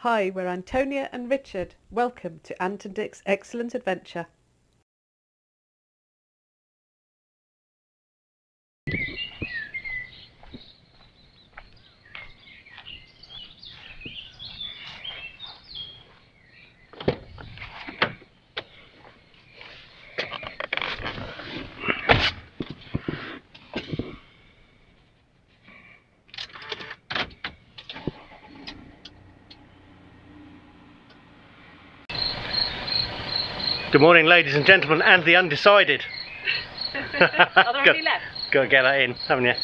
Hi, we're Antonia and Richard. Welcome to Ant and Dick's Excellent Adventure. Good morning, ladies and gentlemen, and the undecided. Are there any left? Got to get that in, haven't you?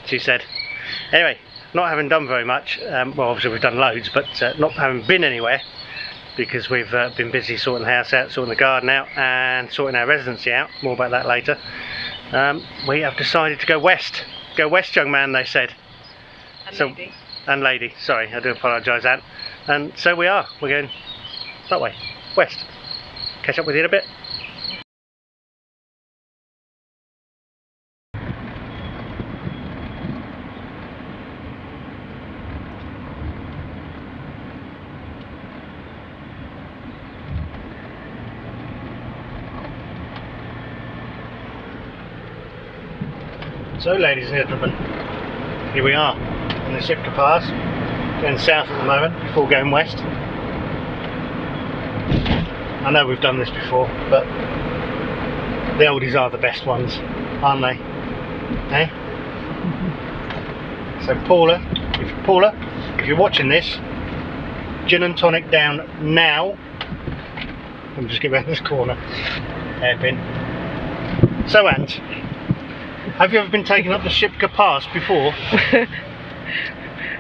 She said. Anyway, not having done very much, well obviously we've done loads, but not having been anywhere because we've been busy sorting the house out, sorting the garden out and sorting our residency out. More about that later. We have decided to go west. Go west, young man, they said. Lady. And lady, sorry, I do apologise, Ant. And so we are, we're going that way, west. Catch up with you in a bit. So ladies and gentlemen, here we are in the Sofia Pass, going south at the moment before going west. I know we've done this before, but the oldies are the best ones, aren't they? Eh? So Paula, if you're watching this, gin and tonic down now. Let me just get around this corner. Hairpin. So Ant, have you ever been taken up the Sofia Pass before?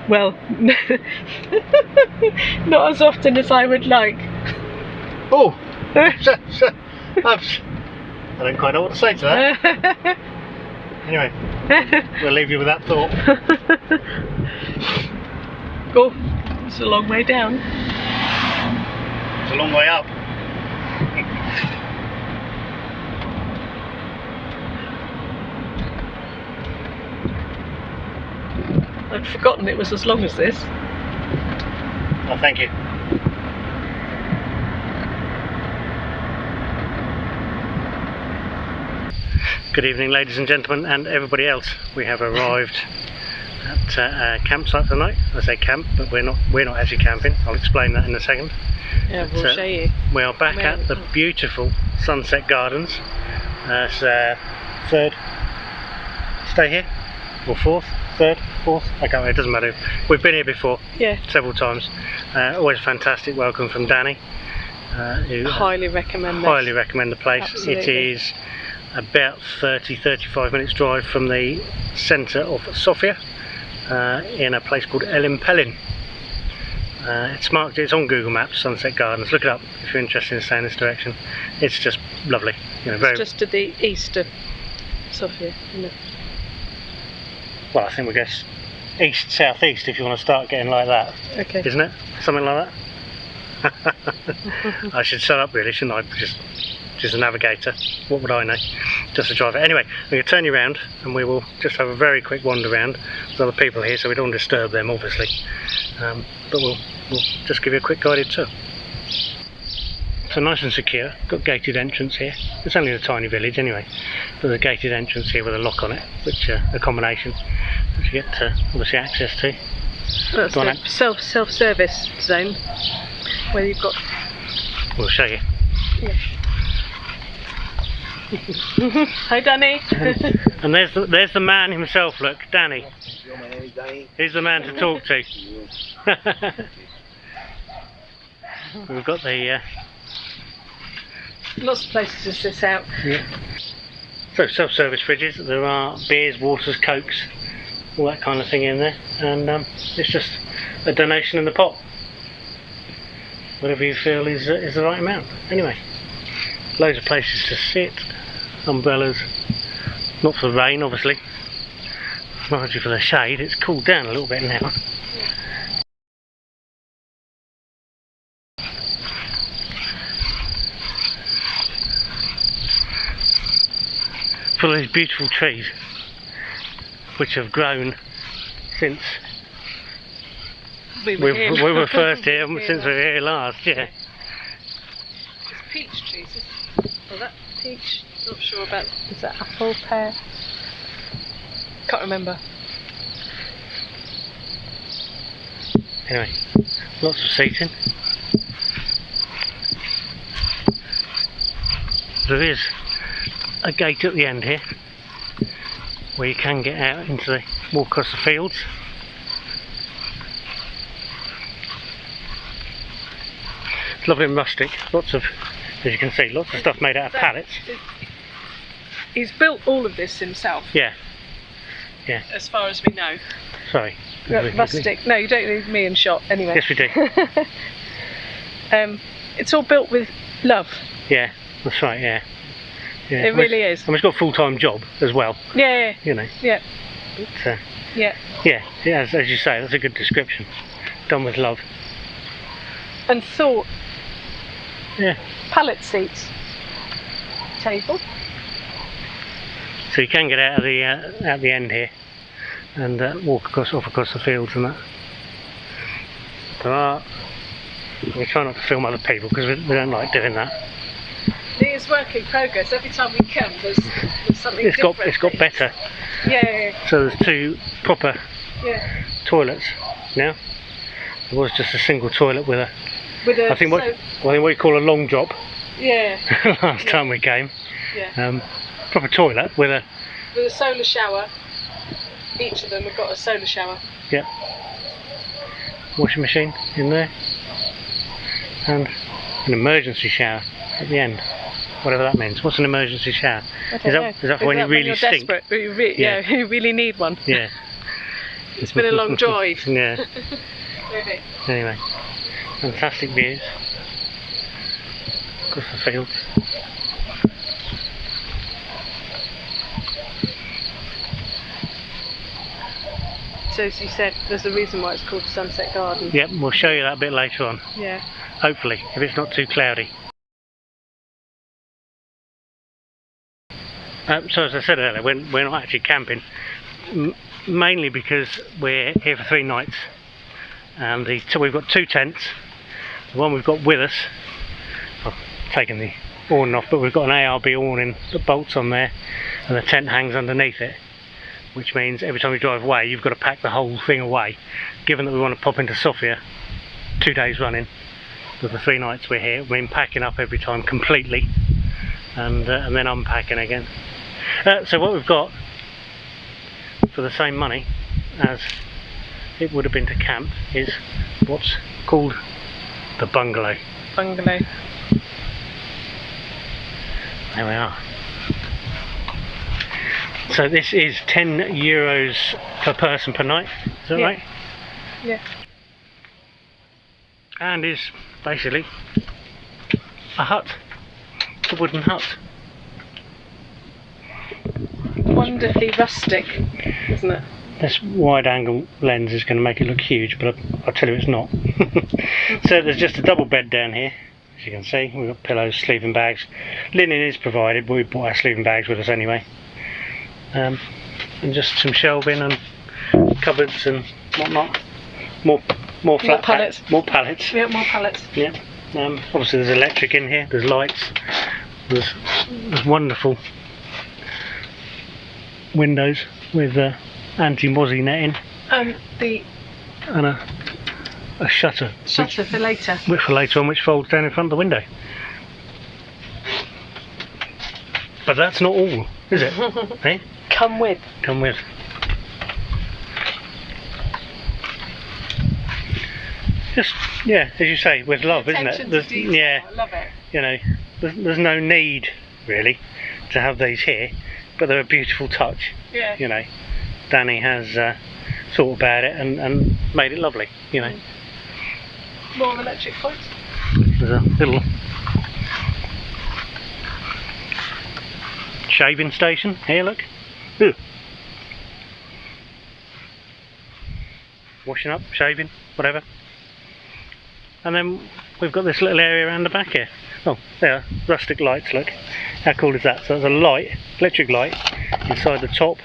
Well, not as often as I would like. Oh! I don't quite know what to say to that. Anyway, we'll leave you with that thought. Oh, it's a long way down. It's a long way up. I'd forgotten it was as long as this. Oh, thank you. Good evening, ladies and gentlemen, and everybody else. We have arrived at a campsite for the night. I say camp, but we're not actually camping. I'll explain that in a second. Yeah, we'll show you. We are back at the beautiful Sunset Gardens. It's third stay here, or fourth, third, fourth. I can't remember. It doesn't matter. We've been here before. Yeah. Several times. Always a fantastic welcome from Danny. Who highly recommend this. Highly recommend the place. Absolutely. It is about 30-35 minutes drive from the centre of Sofia, in a place called Elin Pelin. It's marked, it's on Google Maps, Sunset Gardens. Look it up if you're interested in staying in this direction. It's just lovely. You know, very, it's just to the east of Sofia, isn't it? well, I think we go east, south-east if you want to start getting like that. Okay. Isn't it? Something like that? I should shut up really, shouldn't I? Just a navigator. What would I know? Just a driver. Anyway, we're going to turn you around and we will just have a very quick wander around. There's other people here, so we don't disturb them, obviously. But we'll just give you a quick guided tour. So nice and secure. Got gated entrance here. It's only a tiny village anyway. There's a gated entrance here with a lock on it, which accommodation, which you get obviously access to. That's the self-service zone where you've got. We'll show you. Yeah. Hi, Danny. And there's the man himself. Look, Danny. He's the man to talk to. We've got the lots of places to sit out. yeah. So self-service fridges. There are beers, waters, cokes, all that kind of thing in there, and it's just a donation in the pot. Whatever you feel is the right amount. Anyway, loads of places to sit. Umbrellas, not for the rain obviously, largely for the shade. It's cooled down a little bit now. Full of these beautiful trees which have grown since we were here. We were first here since we were here last, yeah. It's peach trees. Oh, that peach. Not sure about. Is that apple, pear? Can't remember. Anyway, lots of seating. There is a gate at the end here where you can get out into the walk across the fields. It's lovely and rustic. Lots of, as you can see, lots of stuff made out of pallets. He's built all of this himself. Yeah. Yeah. As far as we know. Sorry. Rustic. No, you don't need me in shot anyway. Yes, we do. It's all built with love. Yeah, that's right, yeah. Yeah. It really is. And he's got a full-time job as well. Yeah. You know. Yeah. But, yeah. Yeah, as you say, that's a good description. Done with love. And thought. Yeah. Pallet seats. Table. So you can get out of the end here and walk off across the fields and that. There are. We try not to film other people because we don't like doing that. It is work in progress. Every time we come, there's something different. It's got better. Yeah. So there's two proper toilets now. There was just a single toilet with a. I think what you call a long drop. Yeah. Last time we came. Yeah. Proper toilet with a solar shower. Each of them have got a solar shower. Yeah. Washing machine in there. And an emergency shower at the end. Whatever that means. What's an emergency shower? Is that for when you really stink? Desperate? You really need one. Yeah. It's been a long drive. Yeah. Maybe. Anyway, fantastic views across the fields. So as you said, there's a reason why it's called Sunset Garden. Yep, we'll show you that a bit later on. Yeah. Hopefully, if it's not too cloudy. So as I said earlier, we're not actually camping, mainly because we're here for 3 nights, and we've got 2 tents. The one we've got with us, I've taken the awning off, but we've got an ARB awning that bolts on there, and the tent hangs underneath it, which means every time you drive away you've got to pack the whole thing away. Given that we want to pop into Sofia 2 days running, for the 3 nights we're here, we're packing up every time completely, and then unpacking again. So what we've got for the same money as it would have been to camp is what's called the bungalow. Bungalow. There we are. So this is €10 per person per night, is that right? Yeah. And is basically a hut, a wooden hut. Wonderfully rustic, isn't it? This wide angle lens is going to make it look huge, but I'll tell you it's not. So there's just a double bed down here, as you can see. We've got pillows, sleeping bags. Linen is provided, but we brought our sleeping bags with us anyway. And just some shelving and cupboards and whatnot. More flat pallets. More pallets. Yeah, more pallets. Yeah. Obviously there's electric in here. There's lights. There's wonderful windows with anti-mozzie netting. And a shutter. Shutter for later. For later on, which folds down in front of the window. But that's not all, is it? Eh? Come with. Come with. Just, yeah, as you say, with love, isn't it? To detail. Yeah, I love it. You know, there's no need really to have these here, but they're a beautiful touch. Yeah. You know, Danny has thought about it and made it lovely. You know. More electric points. There's a little shaving station here. Look. Ooh. Washing up, shaving, whatever. And then we've got this little area around the back here. Oh, there, rustic lights, look. How cool is that? So there's a light, electric light, inside the top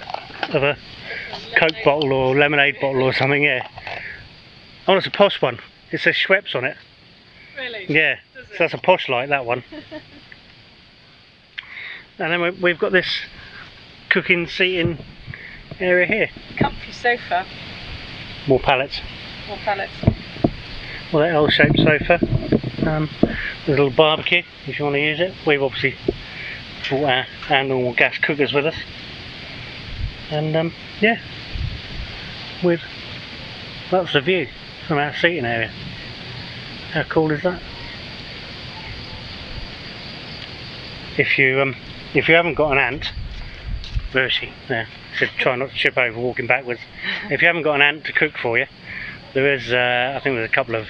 of a Coke bottle or lemonade bottle or something, yeah. Oh, it's a posh one. It says Schweppes on it. Really? Yeah, Does so it? that's a posh light, that one. And then we've got this cooking seating area here. Comfy sofa. More pallets. More pallets. Well, that L-shaped sofa. There's a little barbecue if you want to use it. We've obviously brought our normal gas cookers with us. And yeah, that's the view from our seating area. How cool is that? If you haven't got an aunt, where is she? There. Should try not to trip over walking backwards. If you haven't got an aunt to cook for you, there is I think there's a couple of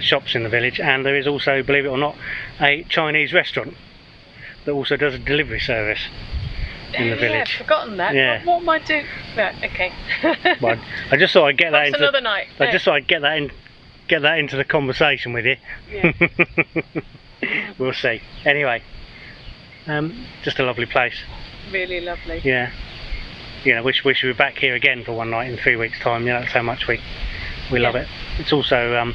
shops in the village, and there is also, believe it or not, a Chinese restaurant that also does a delivery service in the village. Yeah, I've forgotten that. Yeah. What am I doing? Right, okay. Well, I just thought I'd get that That's into. another night. I just thought I'd get that into the conversation with you. Yeah. We'll see. Anyway, just a lovely place. Really lovely. Yeah. You know, wish we were back here again for one night in 3 weeks' time. You know, that's how much we love it. It's also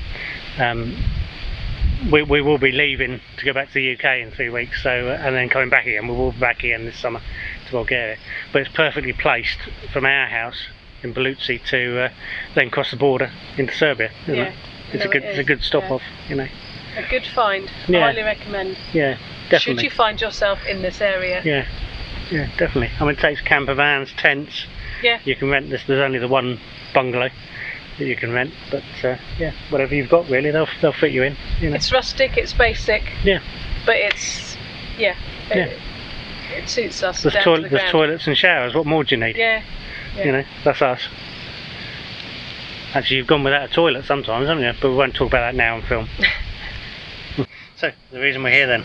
we will be leaving to go back to the UK in 3 weeks, so and then coming back again. We will be back again this summer to Bulgaria, but it's perfectly placed from our house in Bungalow to then cross the border into Serbia. Isn't it? It's a good stop off. You know. A good find. Yeah. Highly recommend. Yeah, definitely. Should you find yourself in this area? Yeah. Yeah, definitely. I mean, it takes camper vans, tents. Yeah. You can rent this. There's only the one bungalow that you can rent, but yeah, whatever you've got, really, they'll fit you in. You know. It's rustic. It's basic. Yeah. But it's it suits us. There's toilets and showers. What more do you need? Yeah. You know, that's us. Actually, you've gone without a toilet sometimes, haven't you? But we won't talk about that now on film. So the reason we're here then,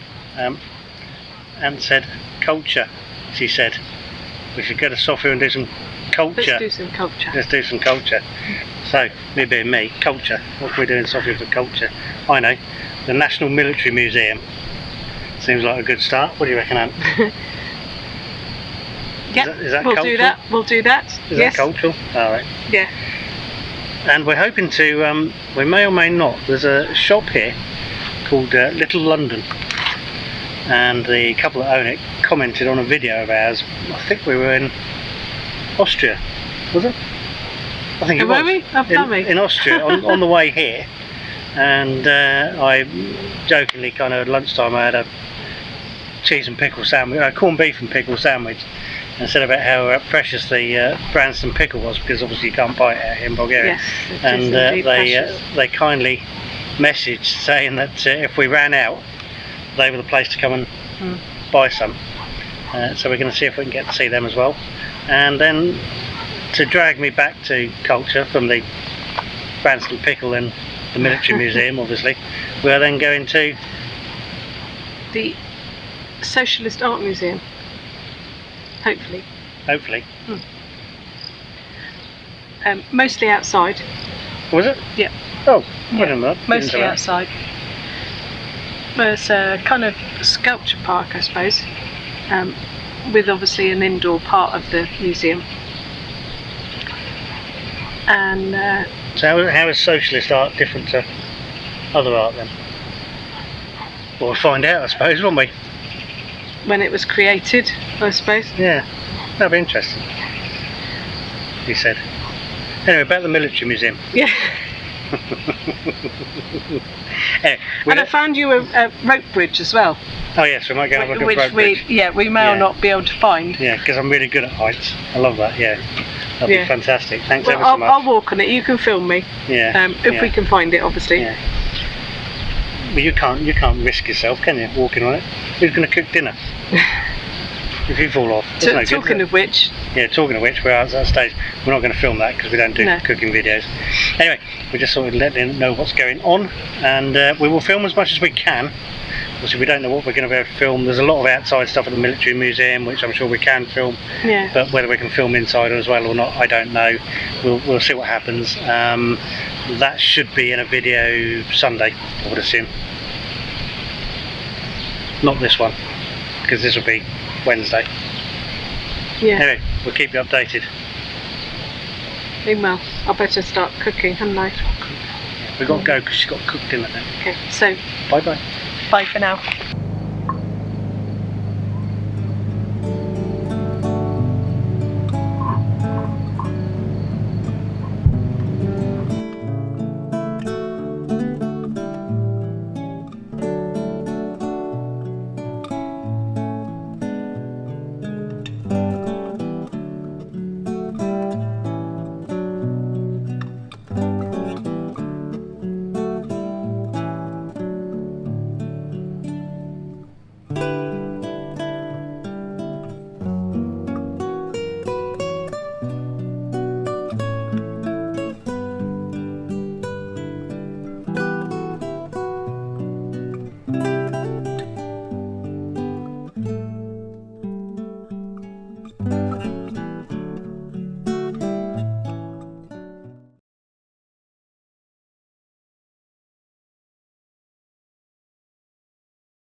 Aunt said culture. She said we should go to Sofia and do some culture. Let's do some culture. Let's do some culture. So, me being me, culture. What can we do in Sofia for culture? I know, the National Military Museum. Seems like a good start. What do you reckon, Aunt? Yeah, is that we'll cultural? do that. We'll do that. Is yes. that cultural? Alright. Yeah. And we're hoping to, we may or may not, there's a shop here called Little London. And the couple that own it commented on a video of ours. I think we were in Austria, was it? I think it was. Were we? In Austria on the way here, and I jokingly kind of at lunchtime I had a cheese and pickle sandwich, corned beef and pickle sandwich, and said about how precious the Branston pickle was, because obviously you can't buy it out here in Bulgaria. Yes, And they kindly messaged saying that if we ran out, they were the place to come and buy some. So we're going to see if we can get to see them as well. And then to drag me back to culture from the Branston pickle and the military museum, obviously, we are then going to the Socialist Art Museum. Hopefully. Hopefully. Mostly outside. Was it? Yeah. Oh, I don't know. Mostly outside. There's a kind of sculpture park, I suppose, with obviously an indoor part of the museum. And so how is socialist art different to other art then? Well, we'll find out, I suppose, won't we? when it was created, I suppose. Yeah, that'd be interesting, he said. Anyway, about the military museum. Yeah. Anyway, And I found you a rope bridge as well. Oh yes, we might go have a look at rope bridge. We may or not be able to find. Yeah, because I'm really good at heights. I love that. Yeah, that'd be fantastic. Thanks ever so I'll, much. I'll walk on it. You can film me. Yeah. If we can find it, obviously. Yeah. But you can't risk yourself, can you? Walking on it. Who's going to cook dinner? If you fall off. Talking of which. Yeah, talking of which, we're at that stage. We're not going to film that because we don't do cooking videos. Anyway, we just sort of let them know what's going on, and we will film as much as we can. Obviously, we don't know what we're going to be able to film. There's a lot of outside stuff at the military museum, which I'm sure we can film. Yeah. But whether we can film inside as well or not, I don't know. We'll see what happens. That should be in a video Sunday, I would assume. Not this one, because this will be Wednesday. Yeah. Anyway, we'll keep you updated. Meanwhile, I better start cooking, hadn't I? We've got to go because she's got to cook dinner then. Okay, so Bye bye. bye for now.